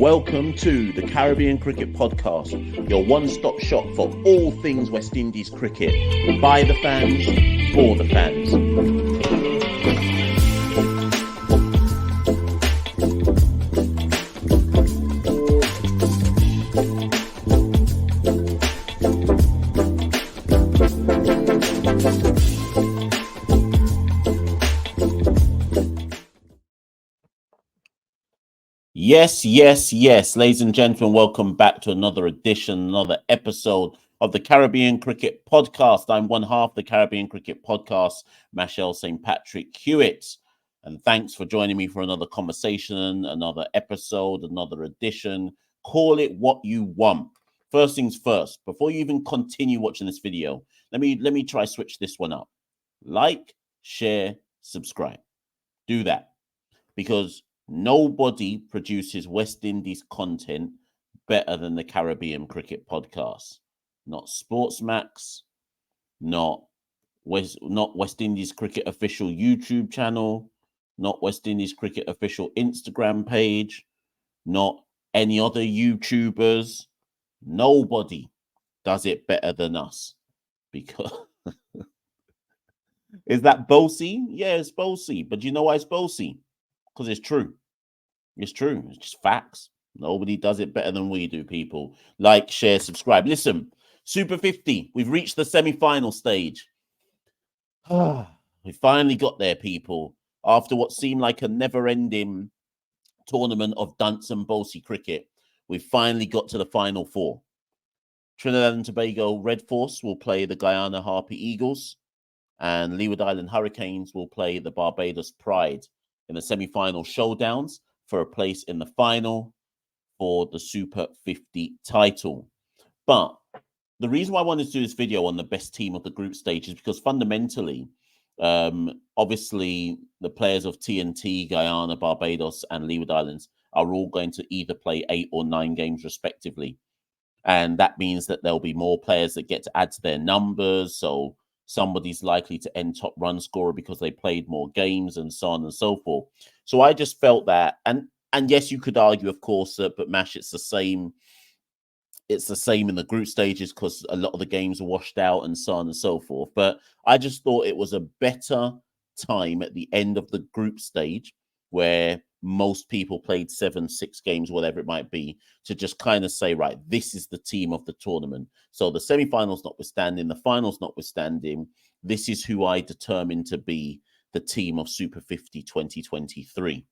Welcome to the Caribbean Cricket Podcast, your one-stop shop for all things West Indies cricket. By the fans, for the fans. Yes, ladies and gentlemen, welcome back to another edition, another episode of the Caribbean Cricket Podcast. I'm one half the Caribbean Cricket Podcast, Machel St. Patrick Hewitt. And thanks for joining me for another conversation, another episode, another edition. Call it what you want. First things first, before you even continue watching this video, let me try switch this one up. Like, share, subscribe. Do that, because nobody produces West Indies content better than the Caribbean Cricket Podcast. Not Sportsmax, not West Indies Cricket Official YouTube channel, not West Indies Cricket Official Instagram page, not any other YouTubers. Nobody does it better than us. Because is that bossy? Yeah, it's bossy. But you know why it's bossy? Because it's true. It's true. It's just facts. Nobody does it better than we do, people. Like, share, subscribe. Listen, Super 50. We've reached the semi-final stage. We finally got there, people. After what seemed like a never-ending tournament of dunce and bossy cricket, we finally got to the final four. Trinidad and Tobago Red Force will play the Guyana Harpy Eagles, and Leeward Island Hurricanes will play the Barbados Pride in the semi-final showdowns for a place in the final for the Super 50 title. But the reason why I wanted to do this video on the best team of the group stage is because fundamentally, obviously, the players of TNT, Guyana, Barbados, and Leeward Islands are all going to either play 8 or 9 games respectively. And that means that there'll be more players that get to add to their numbers. So somebody's likely to end top run scorer because they played more games and so on and so forth. So I just felt that, and yes, you could argue, of course, but Mash, it's the same. It's the same in the group stages because a lot of the games are washed out and so on and so forth. But I just thought it was a better time at the end of the group stage where most people played 7, 6 games, whatever it might be, to just kind of say, right, this is the team of the tournament. So the semi-finals notwithstanding, the finals notwithstanding, this is who I determined to be the team of Super 50 2023.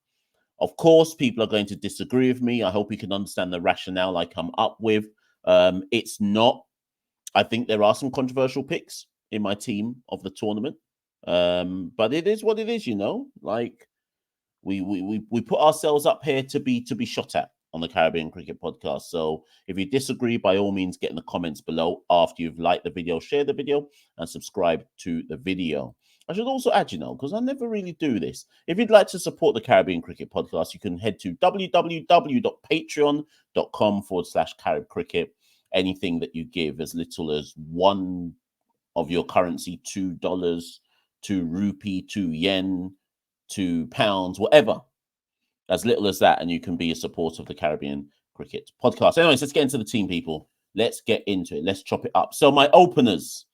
Of course, people are going to disagree with me. I hope you can understand the rationale I come up with. It's not, I think there are some controversial picks in my team of the tournament. But it is what it is, you know, like we put ourselves up here to be shot at on the Caribbean Cricket Podcast. So if you disagree, by all means, get in the comments below after you've liked the video, share the video, and subscribe to the video. I should also add, you know, because I never really do this. If you'd like to support the Caribbean Cricket Podcast, you can head to www.patreon.com/Carib Cricket. Anything that you give, as little as $1 of your currency, $2, $2 rupee, 2 yen, £2, whatever, as little as that, and you can be a supporter of the Caribbean Cricket Podcast. Anyways, let's get into the team, people. Let's get into it. Let's chop it up. So my openers,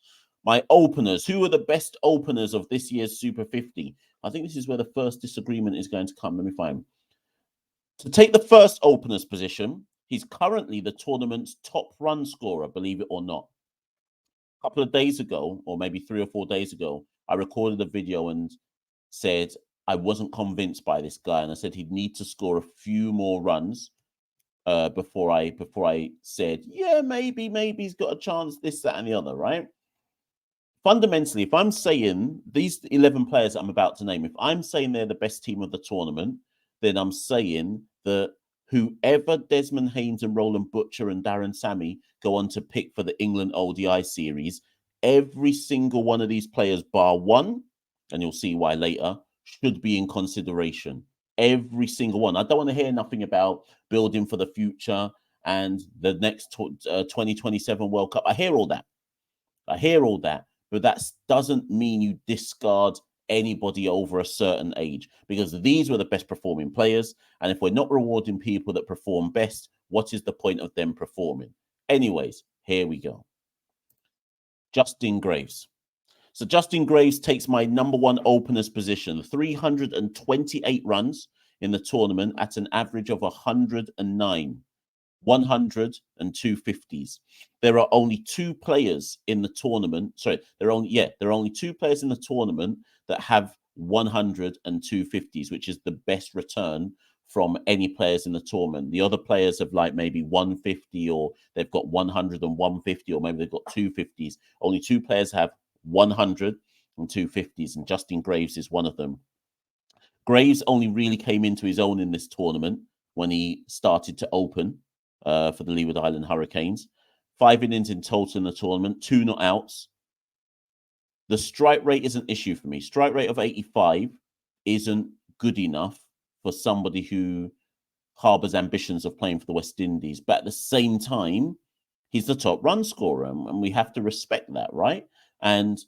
who are the best openers of this year's Super 50? I think this is where the first disagreement is going to come. Let me find. To take the first opener's position, he's currently the tournament's top run scorer, believe it or not. A couple of days ago, or maybe 3 or 4 days ago, I recorded a video and said I wasn't convinced by this guy, and I said he'd need to score a few more runs before I said, yeah, maybe he's got a chance, this, that, and the other, right? Fundamentally, if I'm saying these 11 players that I'm about to name, if I'm saying they're the best team of the tournament, then I'm saying that whoever Desmond Haynes and Roland Butcher and Darren Sammy go on to pick for the England ODI series, every single one of these players, bar one, and you'll see why later, should be in consideration. Every single one. I don't want to hear nothing about building for the future and the next 2027 World Cup. I hear all that. But that doesn't mean you discard anybody over a certain age, because these were the best performing players. And if we're not rewarding people that perform best, what is the point of them performing? Anyways, here we go. Justin Graves. So Justin Graves takes my number one opener's position, 328 runs in the tournament at an average of 109. 100 and 250s. There are only two players in the tournament. Sorry, there are only two players in the tournament that have 100 and 250s, which is the best return from any players in the tournament. The other players have like maybe 150, or they've got 100 and 150, or maybe they've got 250s. Only two players have 100 and 250s, and Justin Graves is one of them. Graves only really came into his own in this tournament when he started to open for the Leeward Island Hurricanes. 5 innings in total in the tournament, 2 not outs. The strike rate is an issue for me. Strike rate of 85 isn't good enough for somebody who harbors ambitions of playing for the West Indies. But at the same time, he's the top run scorer, and we have to respect that, right? And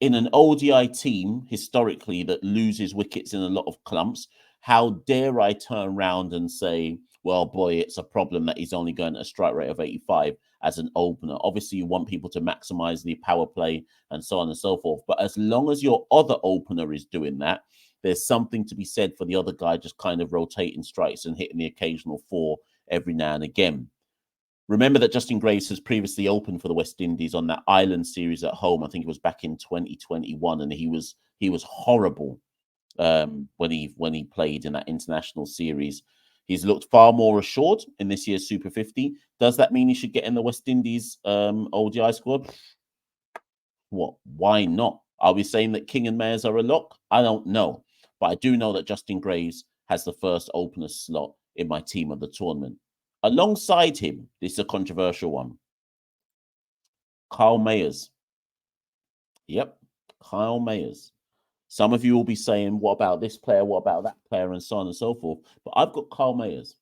in an ODI team, historically, that loses wickets in a lot of clumps, how dare I turn around and say, well, boy, it's a problem that he's only going at a strike rate of 85 as an opener. Obviously, you want people to maximize the power play and so on and so forth. But as long as your other opener is doing that, there's something to be said for the other guy just kind of rotating strikes and hitting the occasional 4 every now and again. Remember that Justin Graves has previously opened for the West Indies on that Island series at home. I think it was back in 2021, and he was horrible when he played in that international series. He's looked far more assured in this year's Super 50. Does that mean he should get in the West Indies ODI squad? What? Why not? Are we saying that King and Mayers are a lock? I don't know. But I do know that Justin Graves has the first opener slot in my team of the tournament. Alongside him, this is a controversial one, Kyle Mayers. Yep, Kyle Mayers. Some of you will be saying, what about this player? What about that player? And so on and so forth. But I've got Kyle Mayers.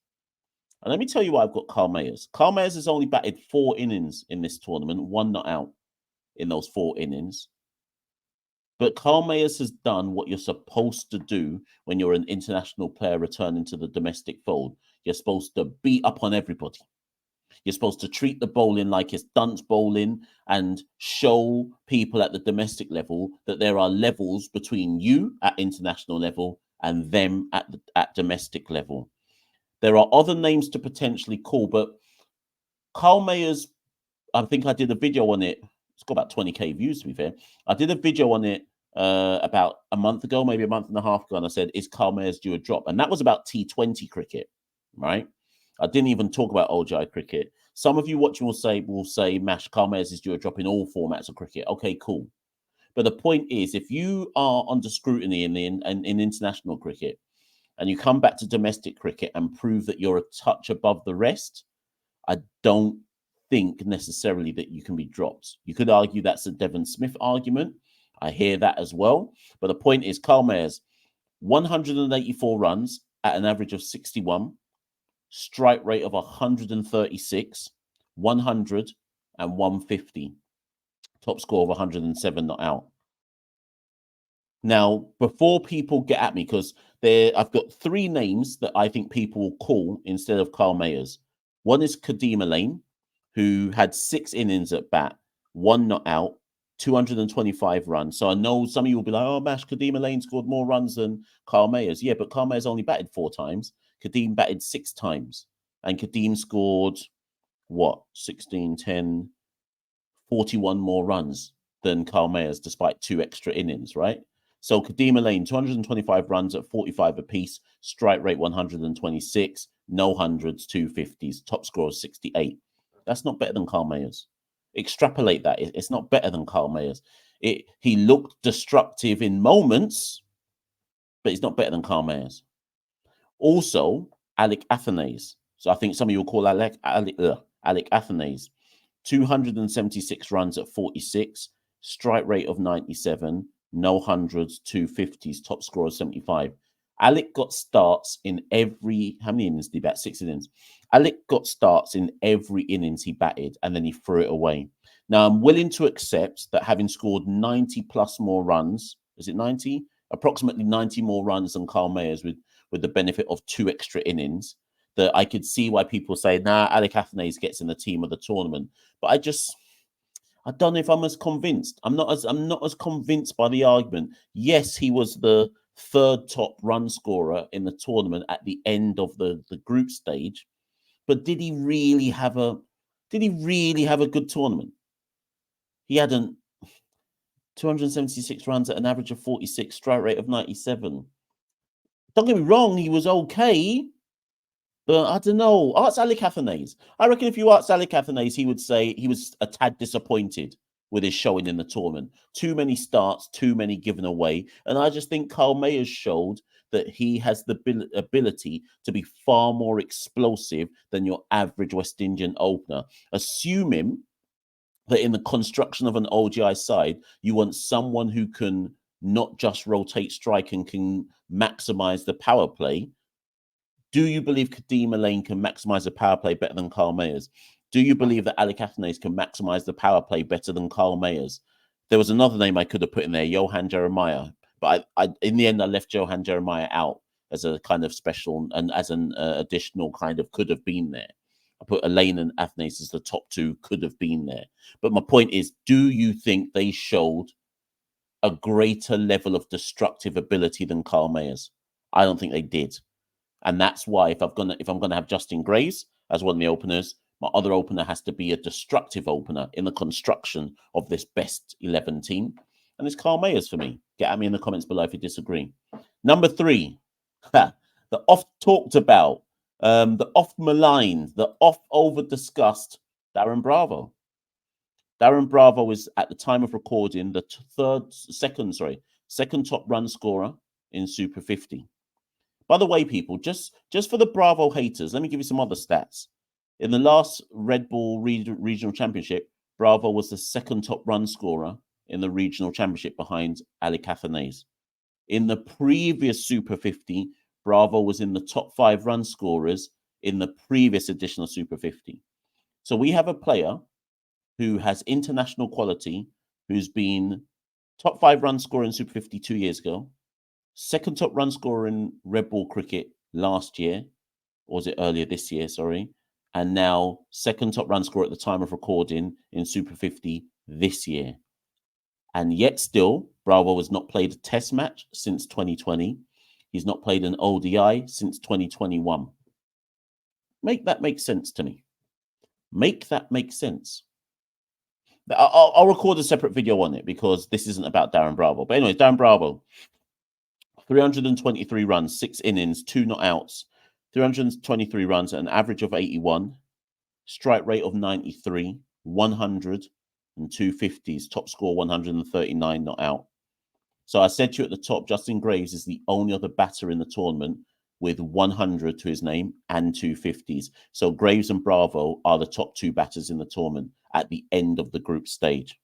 And let me tell you why I've got Kyle Mayers. Kyle Mayers has only batted 4 innings in this tournament, 1 not out in those 4 innings. But Kyle Mayers has done what you're supposed to do when you're an international player returning to the domestic fold. You're supposed to beat up on everybody. You're supposed to treat the bowling like it's dunce bowling and show people at the domestic level that there are levels between you at international level and them at domestic level. There are other names to potentially call, but Kyle Mayers, I think I did a video on it. It's got about 20k views, to be fair. I did a video on it about a month ago, maybe a month and a half ago, and I said, is Kyle Mayers due a drop? And that was about T20 cricket, right? I didn't even talk about ODI cricket. Some of you watching will say, Mash, Kyle Mayers is due a drop in all formats of cricket. Okay, cool. But the point is, if you are under scrutiny in international cricket, and you come back to domestic cricket and prove that you're a touch above the rest, I don't think necessarily that you can be dropped. You could argue that's a Devon Smith argument. I hear that as well. But the point is, Kyle Mayers, 184 runs at an average of 61, strike rate of 136, 100 and 150, top score of 107 not out. Now, before people get at me, because I've got 3 names that I think people will call instead of Kyle Mayers. One is Kadeem Lane, who had 6 innings at bat, 1 not out, 225 runs. So I know some of you will be like, oh, Mash, Kadeem Lane scored more runs than Kyle Mayers. Yeah, but Kyle Mayers only batted 4 times. Kadeem batted 6 times. And Kadeem scored, 16, 10, 41 more runs than Kyle Mayers, despite 2 extra innings, right? So Kadeem Lane, 225 runs at 45 apiece, strike rate 126, no hundreds, 250s, top score of 68. That's not better than Kyle Mayers. Extrapolate that. It's not better than Kyle Mayers. He looked destructive in moments, but he's not better than Kyle Mayers. Also, Alec Athanase. So I think some of you will call Alec Athanase. 276 runs at 46, strike rate of 97, no hundreds, 250s, top score of 75. Alec got starts in every, how many innings did he bat? 6 innings. Alec got starts in every innings he batted, and then he threw it away. Now, I'm willing to accept that having scored 90 plus more runs Is it 90? Approximately 90 more runs than Carl Mayers with the benefit of 2 extra innings. That I could see why people say, nah, Alec Athanaze gets in the team of the tournament. But I don't know if I'm as convinced. I'm not as convinced by the argument. Yes, he was the third top run scorer in the tournament at the end of the group stage. But did he really have a good tournament? He had 276 runs at an average of 46, strike rate of 97. Don't get me wrong, he was okay. But I don't know. Ask Alec Athanaze. I reckon if you asked Alec Athanaze, he would say he was a tad disappointed with his showing in the tournament. Too many starts, too many given away. And I just think Carl Mayers showed that he has the ability to be far more explosive than your average West Indian opener. Assuming that in the construction of an ODI side, you want someone who can not just rotate strike and can maximize the power play. Do you believe Kadeem Lane can maximize the power play better than Carl Mayers? Do you believe that Alec Athanaze can maximize the power play better than Carl Mayers? There was another name I could have put in there, Johan Jeremiah. But I in the end, I left Johan Jeremiah out as a kind of special and as an additional kind of could have been there. I put Elaine and Athanaze as the top 2 could have been there. But my point is, do you think they showed a greater level of destructive ability than Carl Mayers? I don't think they did. And that's why if I'm gonna have Justin Graves as one of the openers, my other opener has to be a destructive opener in the construction of this best 11 team. And it's Carl Mayers for me. Get at me in the comments below if you disagree. Number 3, the oft talked about, the oft maligned, the oft over discussed Darren Bravo. Darren Bravo is at the time of recording the second top run scorer in Super 50. By the way, people, just for the Bravo haters, let me give you some other stats. In the last Red Bull Regional Championship, Bravo was the second top run scorer in the Regional Championship behind Alec Athanaze. In the previous Super 50, Bravo was in the top 5 run scorers in the previous edition of Super 50. So we have a player who has international quality, who's been top 5 run scorer in Super 50 2 years ago, second top run scorer in Red Bull cricket last year, or was it earlier this year, sorry, and now second top run scorer at the time of recording in Super 50 this year. And yet still, Bravo has not played a test match since 2020. He's not played an ODI since 2021. Make that make sense to me. Make that make sense. I'll record a separate video on it because this isn't about Darren Bravo. But anyways, Darren Bravo, 323 runs, 6 innings, 2 not outs, 323 runs at an average of 81, strike rate of 93, 100 and 250s, top score 139 not out. So I said to you at the top, Justin Graves is the only other batter in the tournament with 100 to his name and 250s. So Graves and Bravo are the top 2 batters in the tournament at the end of the group stage.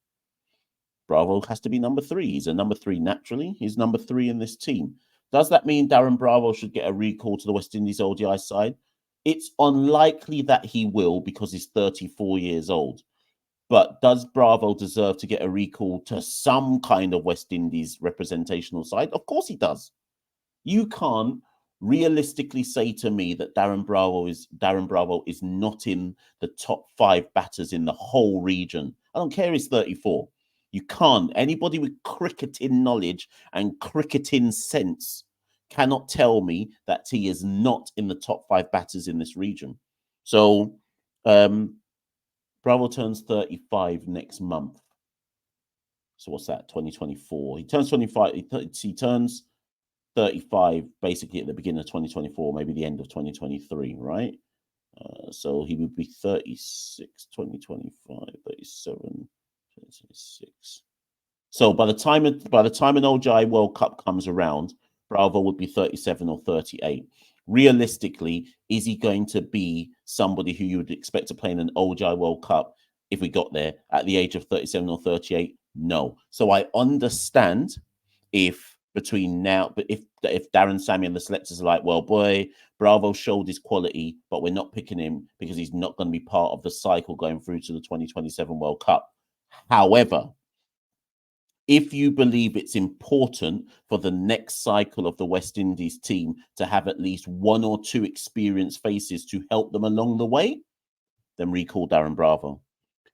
Bravo has to be number 3. He's a number 3 naturally. He's number 3 in this team. Does that mean Darren Bravo should get a recall to the West Indies ODI side? It's unlikely that he will because he's 34 years old. But does Bravo deserve to get a recall to some kind of West Indies representational side? Of course he does. You can't realistically say to me that Darren Bravo is not in the top 5 batters in the whole region. I don't care he's 34. You can't. Anybody with cricketing knowledge and cricketing sense cannot tell me that he is not in the top 5 batters in this region. So Bravo turns 35 next month. So what's that? 2024. He turns 25. He turns 35 basically at the beginning of 2024, maybe the end of 2023, right? So he would be 36, 2025, 37, 26. So by the time an ODI World Cup comes around, Bravo would be 37 or 38. Realistically, is he going to be somebody who you would expect to play in an ODI World Cup if we got there at the age of 37 or 38? No. So I understand if between now, but if Darren Sammy and the selectors are like, well, boy, Bravo showed his quality, but we're not picking him because he's not going to be part of the cycle going through to the 2027 World Cup. However, if you believe it's important for the next cycle of the West Indies team to have at least one or two experienced faces to help them along the way, then recall Darren Bravo.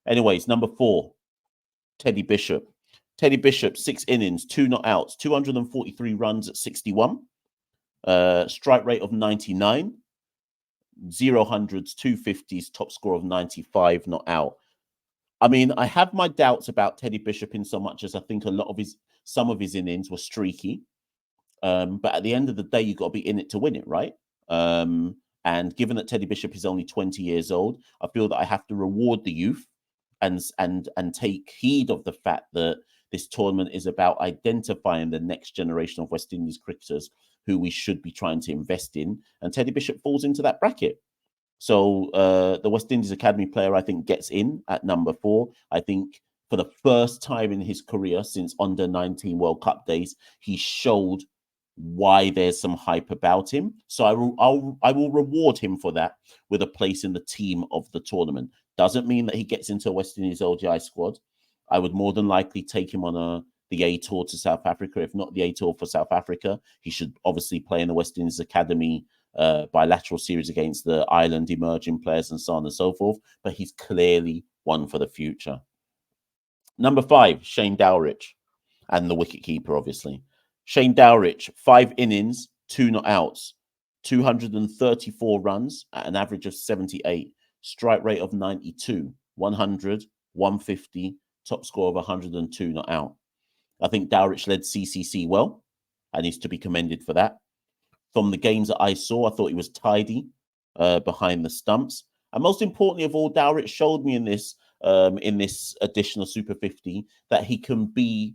Anyways, number 4, Teddy Bishop. Teddy Bishop, 6 innings, 2 not outs, 243 runs at 61, strike rate of 99, 0 hundreds, 250s, top score of 95, not out. I mean, I have my doubts about Teddy Bishop in so much as I think some of his innings were streaky. But at the end of the day, you've got to be in it to win it, right? And given that Teddy Bishop is only 20 years old, I feel that I have to reward the youth and take heed of the fact that this tournament is about identifying the next generation of West Indies cricketers who we should be trying to invest in. And Teddy Bishop falls into that bracket. So the West Indies Academy player, I think, gets in at number 4. I think for the first time in his career since under-19 World Cup days, he showed why there's some hype about him. So I will reward him for that with a place in the team of the tournament. Doesn't mean that he gets into a West Indies ODI squad. I would more than likely take him on the A tour to South Africa. If not the A tour for South Africa, he should obviously play in the West Indies Academy bilateral series against the island emerging players and so on and so forth. But he's clearly one for the future. Number 5, Shane Dowrich, and the wicketkeeper, obviously. Shane Dowrich, 5 innings, 2 not outs, 234 runs at an average of 78, strike rate of 92, 100, 150, top score of 102 not out. I think Dowrich led CCC well, and he's to be commended for that. From the games that I saw, I thought he was tidy behind the stumps. And most importantly of all, Dowrich showed me in this additional Super 50 that he can be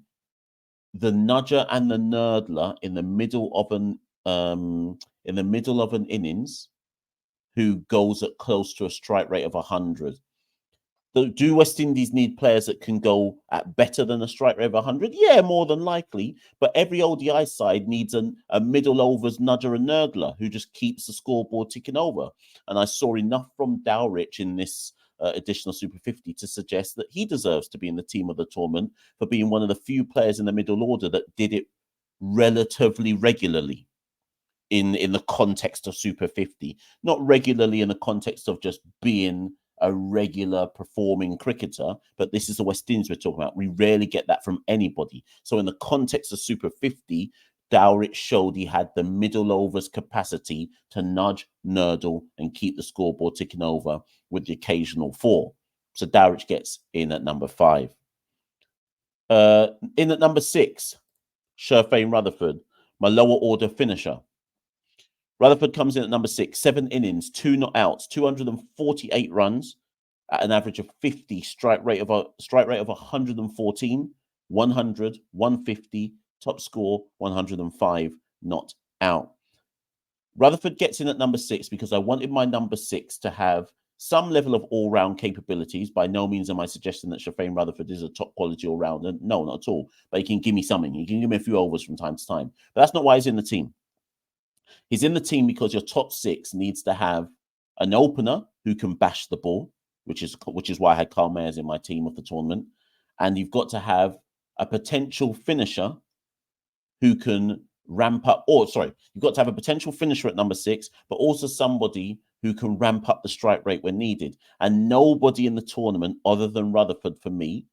the nudger and the nerdler in the middle of an innings who goes at close to a strike rate of 100. Do West Indies need players that can go at better than a strike rate of 100? Yeah, more than likely. But every ODI side needs a middle overs nudger and nerdler who just keeps the scoreboard ticking over. And I saw enough from Dowrich in this additional Super 50 to suggest that he deserves to be in the team of the tournament for being one of the few players in the middle order that did it relatively regularly in the context of Super 50. Not regularly in the context of just being a regular performing cricketer, but this is the West Indies we're talking about. We rarely get that from anybody. So in the context of Super 50, Dowrich showed he had the middle overs capacity to nudge, nerdle, and keep the scoreboard ticking over with the occasional 4. So Dowrich gets in at number 5. In at number 6, Sherfane Rutherford, my lower order finisher. Rutherford comes in at number 6, 7 innings, 2 not outs, 248 runs at an average of 50, strike rate of 114, 100, 150, top score 105, not out. Rutherford gets in at number 6 because I wanted my number 6 to have some level of all-round capabilities. By no means am I suggesting that Sherfane Rutherford is a top quality all-rounder. No, not at all. But he can give me something. He can give me a few overs from time to time. But that's not why he's in the team. He's in the team because your top 6 needs to have an opener who can bash the ball, which is why I had Carl Mayers in my team of the tournament. And you've got to have a potential finisher who can ramp up, you've got to have a potential finisher at number 6, but also somebody who can ramp up the strike rate when needed. And nobody in the tournament other than Rutherford, for me,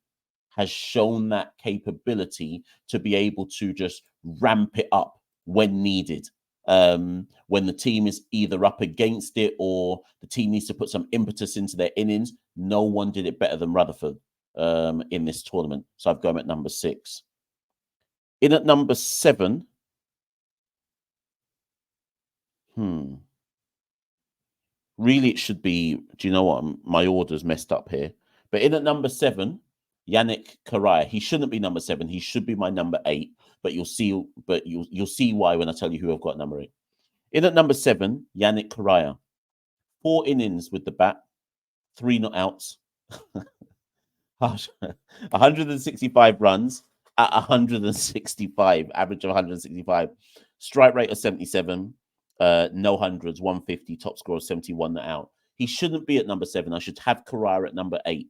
has shown that capability to be able to just ramp it up when needed. When the team is either up against it or the team needs to put some impetus into their innings, no one did it better than Rutherford in this tournament. So I've got him at number 6. In at number 7, really it should be, do you know what? My order's messed up here. But in at number 7, Yannick Correa. He shouldn't be number 7. He should be my number 8. But you'll see why when I tell you who I've got number 8. In at number 7, Yannick Correa. 4 innings with the bat, 3 not outs, 165 runs at 165, average of 165, strike rate of 77, no hundreds, 150, top score of 71 not out. He shouldn't be at number 7. I should have Correa at number 8.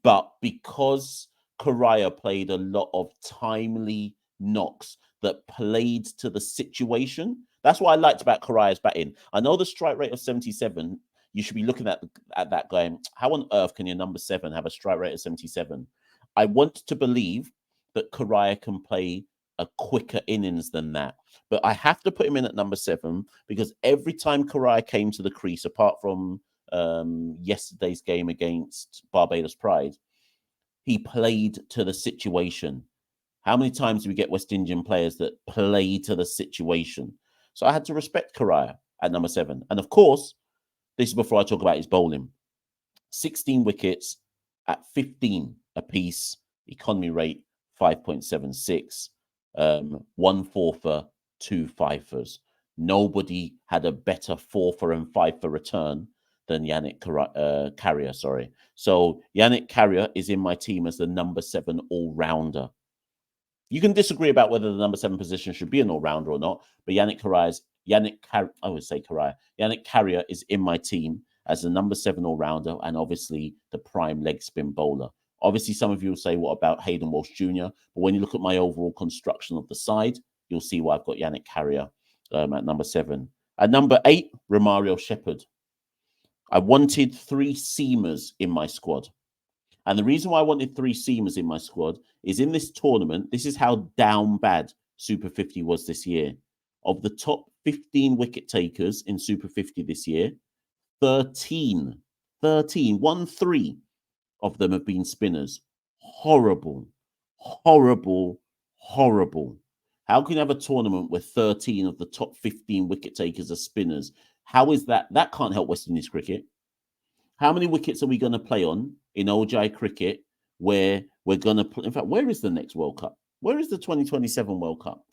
But because Correa played a lot of timely knocks that played to the situation. That's what I liked about Correa's batting. I know the strike rate of 77. You should be looking at that going, how on earth can your number 7 have a strike rate of 77? I want to believe that Correa can play a quicker innings than that. But I have to put him in at number 7 because every time Correa came to the crease, apart from yesterday's game against Barbados Pride, he played to the situation. How many times do we get West Indian players that play to the situation? So I had to respect Correa at number 7. And of course, this is before I talk about his bowling. 16 wickets at 15 apiece, economy rate 5.76, 1 fourfer, 2 fifers. Nobody had a better fourfer and fifer return than Yannick Carrier, sorry. So Yannick Carrier is in my team as the number 7 all-rounder. You can disagree about whether the number 7 position should be an all-rounder or not, but Yannick Carrier is in my team as the number 7 all-rounder and obviously the prime leg spin bowler. Obviously, some of you will say, what about Hayden Walsh Jr.? But when you look at my overall construction of the side, you'll see why I've got Yannick Carrier at number 7. At number 8, Romario Shepherd. I wanted 3 seamers in my squad. And the reason why I wanted 3 seamers in my squad is in this tournament, this is how down bad Super 50 was this year. Of the top 15 wicket takers in Super 50 this year, 13 of them have been spinners. Horrible. How can you have a tournament where 13 of the top 15 wicket takers are spinners? How is that? That can't help West Indies cricket. How many wickets are we going to play on in ODI cricket where we're going to play? In fact, where is the next World Cup? Where is the 2027 World Cup?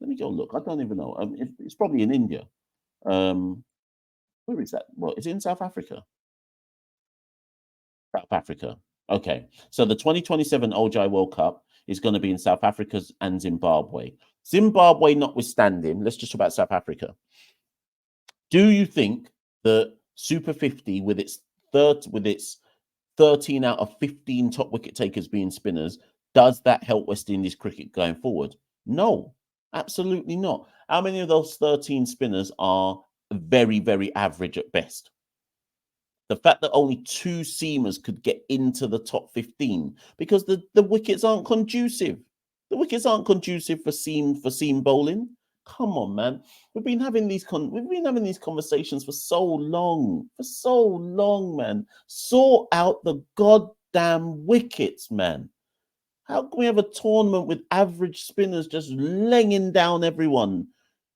Let me go look. I don't even know. It's probably in India. Where is that? Well, is it in South Africa? South Africa. Okay. So the 2027 ODI World Cup is going to be in South Africa and Zimbabwe. Zimbabwe notwithstanding, let's just talk about South Africa. Do you think that Super 50 with its 13 out of 15 top wicket takers being spinners, does that help West Indies cricket going forward? No, absolutely not. How many of those 13 spinners are very, very average at best? The fact that only 2 seamers could get into the top 15 because the wickets aren't conducive. The wickets aren't conducive for seam bowling. Come on, man. We've been having these conversations for so long, man. Sort out the goddamn wickets, man. How can we have a tournament with average spinners just laying down everyone,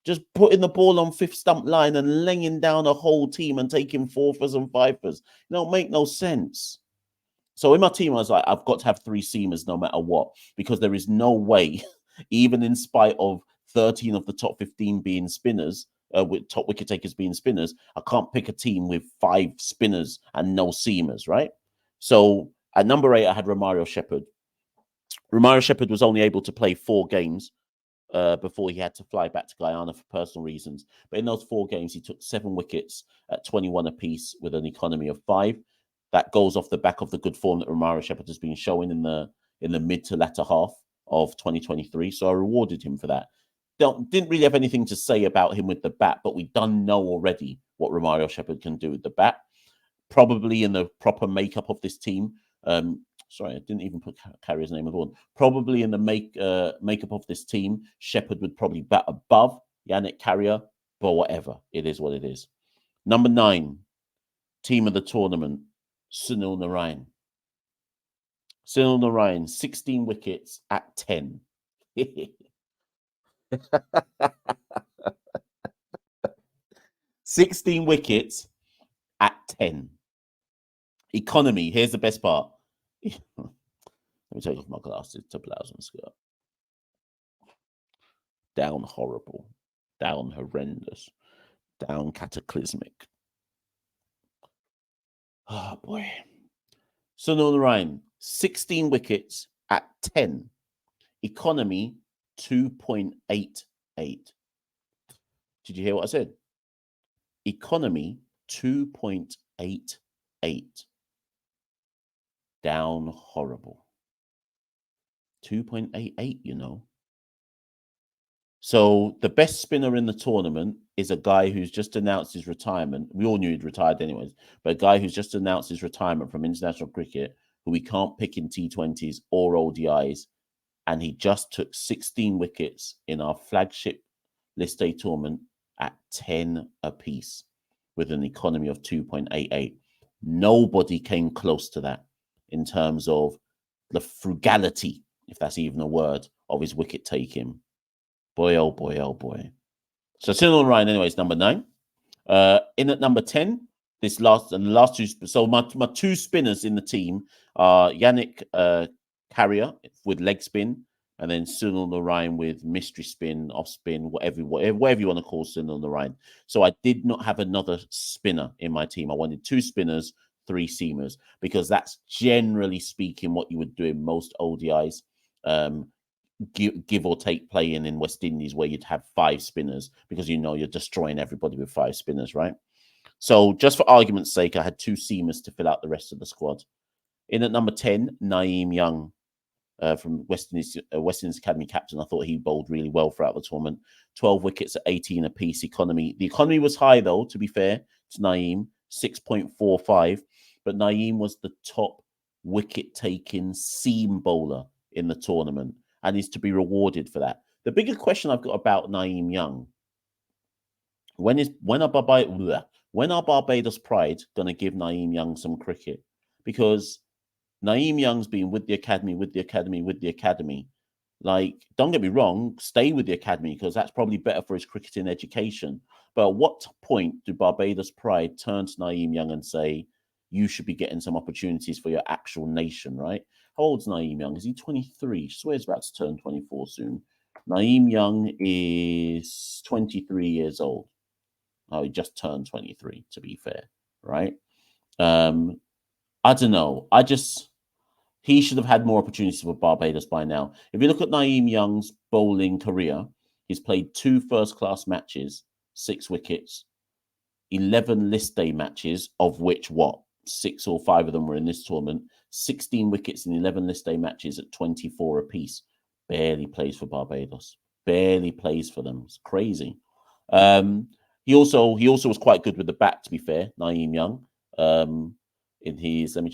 just putting the ball on 5th stump line and laying down a whole team and taking 4fers and 5fers? Don't make no sense. So in my team, I was like, I've got to have 3 seamers no matter what, because there is no way, even in spite of 13 of the top 15 being spinners, with top wicket takers being spinners, I can't pick a team with 5 spinners and no seamers, right? So at number 8, I had Romario Shepherd. Romario Shepherd was only able to play 4 games before he had to fly back to Guyana for personal reasons. But in those 4 games, he took 7 wickets at 21 apiece with an economy of 5. That goes off the back of the good form that Romario Shepherd has been showing in the mid to latter half of 2023. So I rewarded him for that. Didn't really have anything to say about him with the bat, but we done know already what Romario Shepherd can do with the bat. Probably in the proper makeup of this team. Sorry, I didn't even put Carrier's name on. Probably in the makeup of this team, Shepherd would probably bat above Yannick Carrier, but whatever. It is what it is. Number 9, team of the tournament, Sunil Narayan. Sunil Narayan, 16 wickets at 10. 16 wickets at 10. Economy, here's the best part. Let me take off my glasses to blouse and skirt. Down horrible. Down horrendous. Down cataclysmic. Oh, boy. Sunil Narayan, 16 wickets at 10. Economy, 2.88. Did you hear what I said? Economy, 2.88. Down horrible. 2.88, you know. So the best spinner in the tournament is a guy who's just announced his retirement. We all knew he'd retired anyways, but a guy who's just announced his retirement from international cricket, who we can't pick in T20s or ODIs, and he just took 16 wickets in our flagship List A tournament at 10 apiece with an economy of 2.88. Nobody came close to that in terms of the frugality, if that's even a word, of his wicket taking. Boy, oh boy, oh boy. So Sunil Ryan, anyways, number 9. In at number 10, the last two. So my two spinners in the team are Yannick Carrier with leg spin, and then Sunil Narayan with mystery spin, off spin, whatever you want to call Sunil Narayan. So I did not have another spinner in my team. I wanted 2 spinners, 3 seamers, because that's generally speaking what you would do in most ODIs. Give or take playing in West Indies, where you'd have 5 spinners, because you're destroying everybody with 5 spinners, right? So just for argument's sake, I had 2 seamers to fill out the rest of the squad. In at number 10, Naeem Young from West Indies Academy captain. I thought he bowled really well throughout the tournament. 12 wickets at 18 apiece economy. The economy was high, though, to be fair to Naeem, 6.45. But Naeem was the top wicket-taking seam bowler in the tournament, and is to be rewarded for that. The bigger question I've got about Naeem Young, when are Barbados Pride going to give Naeem Young some cricket? Because Naeem Young's been with the academy. Like, don't get me wrong, stay with the academy, because that's probably better for his cricketing education. But at what point do Barbados Pride turn to Naeem Young and say, you should be getting some opportunities for your actual nation, right? How old's Naeem Young? Is he 23? I swear he's about to turn 24 soon. Naeem Young is 23 years old. Oh, he just turned 23, to be fair, right? I don't know. He should have had more opportunities for Barbados by now. If you look at Naeem Young's bowling career, he's played 2 first-class matches, 6 wickets, 11 list day matches, of which, 6 or 5 of them were in this tournament, 16 wickets in 11 list day matches at 24 apiece. Barely plays for Barbados. Barely plays for them. It's crazy. He also was quite good with the bat, to be fair, Naeem Young. In his, let me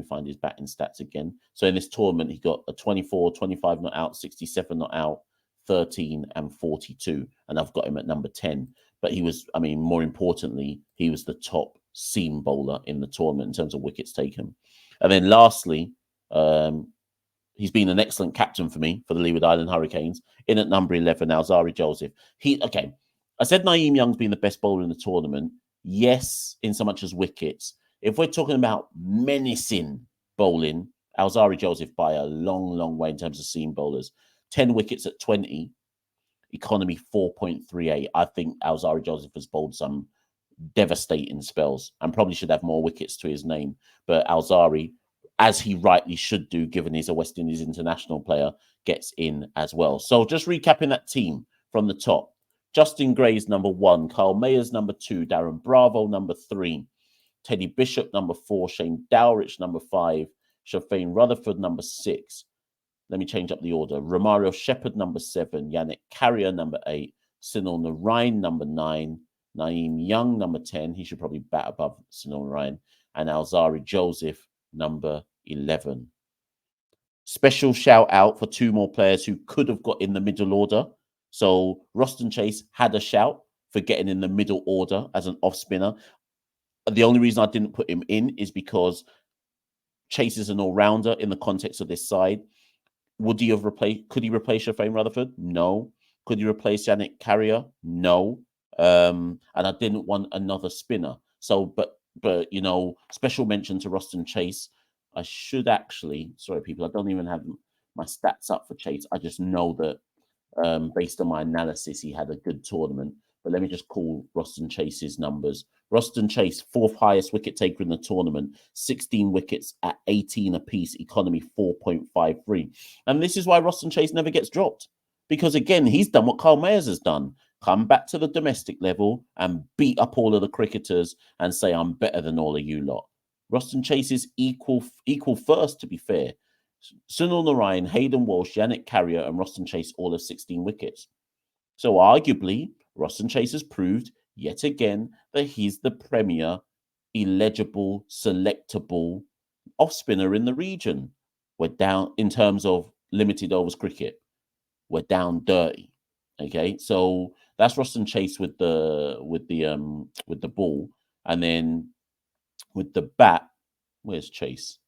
find his batting stats again. So in this tournament, he got a 24, 25 not out, 67 not out, 13 and 42. And I've got him at number 10. But he was, more importantly, he was the top seam bowler in the tournament in terms of wickets taken. And then lastly, he's been an excellent captain for me for the Leeward Island Hurricanes. In at number 11, Alzari Joseph. I said Naeem Young's been the best bowler in the tournament. Yes, in so much as wickets. If we're talking about menacing bowling, Alzari Joseph by a long, long way in terms of seam bowlers. 10 wickets at 20, economy 4.38. I think Alzari Joseph has bowled some devastating spells and probably should have more wickets to his name. But Alzari, as he rightly should do, given he's a West Indies international player, gets in as well. So just recapping that team from the top. Justin Gray's number 1, Carl Mayer's number 2, Darren Bravo number 3, Teddy Bishop number 4, Shane Dowrich number 5, Shafane Rutherford number 6. Let me change up the order. Romario Shepherd number 7, Yannick Carrier number 8, Sunil Narayan number 9, Naeem Young number 10. He should probably bat above Sunil Narayan, and Alzari Joseph number 11. Special shout out for 2 more players who could have got in the middle order. So Roston Chase had a shout for getting in the middle order as an off spinner. The only reason I didn't put him in is because Chase is an all-rounder in the context of this side. Could he replace Shafane Rutherford? No. Could he replace Yannick Carrier? No. And I didn't want another spinner. So, but special mention to Roston Chase. I should actually, sorry people, I don't even have my stats up for Chase. I just know that based on my analysis, he had a good tournament. But let me just call Roston Chase's numbers. Roston Chase, 4th highest wicket taker in the tournament, 16 wickets at 18 apiece, economy 4.53. And this is why Roston Chase never gets dropped. Because again, he's done what Carl Mayers has done. Come back to the domestic level and beat up all of the cricketers and say, I'm better than all of you lot. Roston Chase is equal first, to be fair. Sunil Narayan, Hayden Walsh, Yannick Carrier, and Roston Chase all have 16 wickets. So arguably, Roston Chase has proved yet again that he's the premier, eligible, selectable off-spinner in the region. We're down in terms of limited overs cricket. We're down dirty. Okay, so that's Roston Chase with the ball, and then with the bat, where's Chase?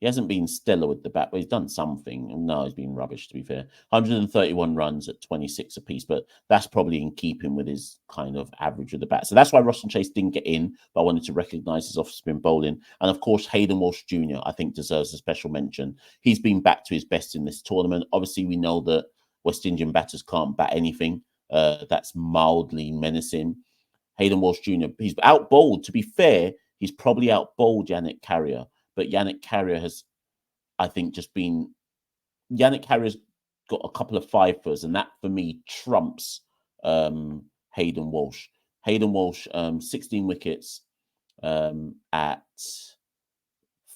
He hasn't been stellar with the bat, but he's done something. No, he's been rubbish, to be fair. 131 runs at 26 apiece, but that's probably in keeping with his kind of average with the bat. So that's why Roston Chase didn't get in, but I wanted to recognise his off-spin bowling. And of course, Hayden Walsh Jr., I think, deserves a special mention. He's been back to his best in this tournament. Obviously, we know that West Indian batters can't bat anything. That's mildly menacing. Hayden Walsh Jr., he's out-bowled. To be fair, he's probably out-bowled Yannick Carrier. But Yannick Carrier has, I think, Yannick Carrier's got a couple of fifers, and that, for me, trumps Hayden Walsh. Hayden Walsh, 16 wickets at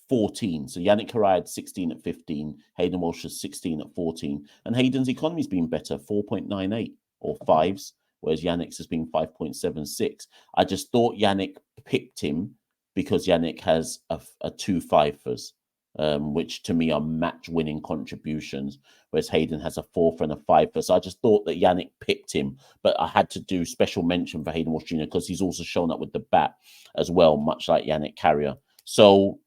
14. So Yannick Carrier had 16 at 15. Hayden Walsh has 16 at 14. And Hayden's economy's been better, 4.98 or fives, whereas Yannick's has been 5.76. I just thought Yannick picked him because Yannick has a 2 fifers, which to me are match-winning contributions, whereas Hayden has a 4 and a 5. So I just thought that Yannick picked him, but I had to do special mention for Hayden Walsh Jr. because he's also shown up with the bat as well, much like Yannick Carrier. So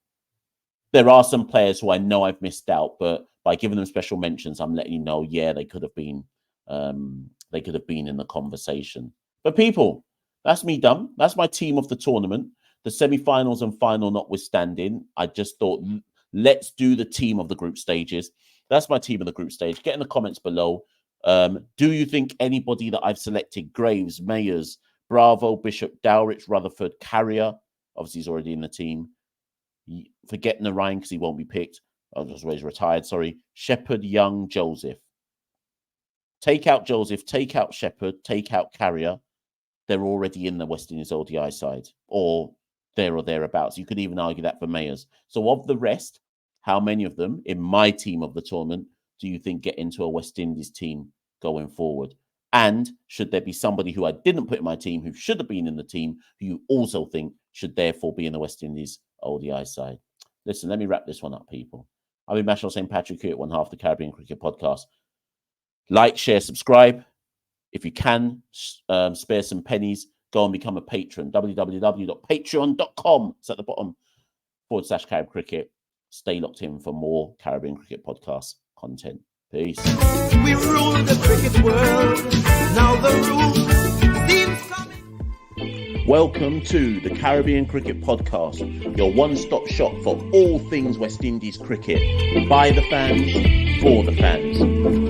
there are some players who I know I've missed out, but by giving them special mentions, I'm letting you know, yeah, they could have been in the conversation. But people, that's me done. That's my team of the tournament. The semi-finals and final notwithstanding, I just thought, let's do the team of the group stages. That's my team of the group stage. Get in the comments below. Do you think anybody that I've selected, Graves, Mayers, Bravo, Bishop, Dowrich, Rutherford, Carrier, obviously he's already in the team. Forget Narayan because he won't be picked. He's retired, sorry. Shepherd, Young, Joseph. Take out Joseph, take out Shepherd, take out Carrier. They're already in the West Indies ODI side, or there or thereabouts. You could even argue that for Mayers. So of the rest, how many of them in my team of the tournament do you think get into a West Indies team going forward? And should there be somebody who I didn't put in my team who should have been in the team who you also think should therefore be in the West Indies ODI side? Listen, let me wrap this one up, people. I've been Machel St. Patrick here at one half the Caribbean Cricket Podcast. Like, share, subscribe. If you can, spare some pennies, go and become a patron. www.patreon.com. It's at the bottom, /Carib Cricket. Stay locked in for more Caribbean Cricket Podcast content. Peace. We rule the cricket world. Now the rules seem coming. Welcome to the Caribbean Cricket Podcast, your one-stop shop for all things West Indies cricket. By the fans, for the fans.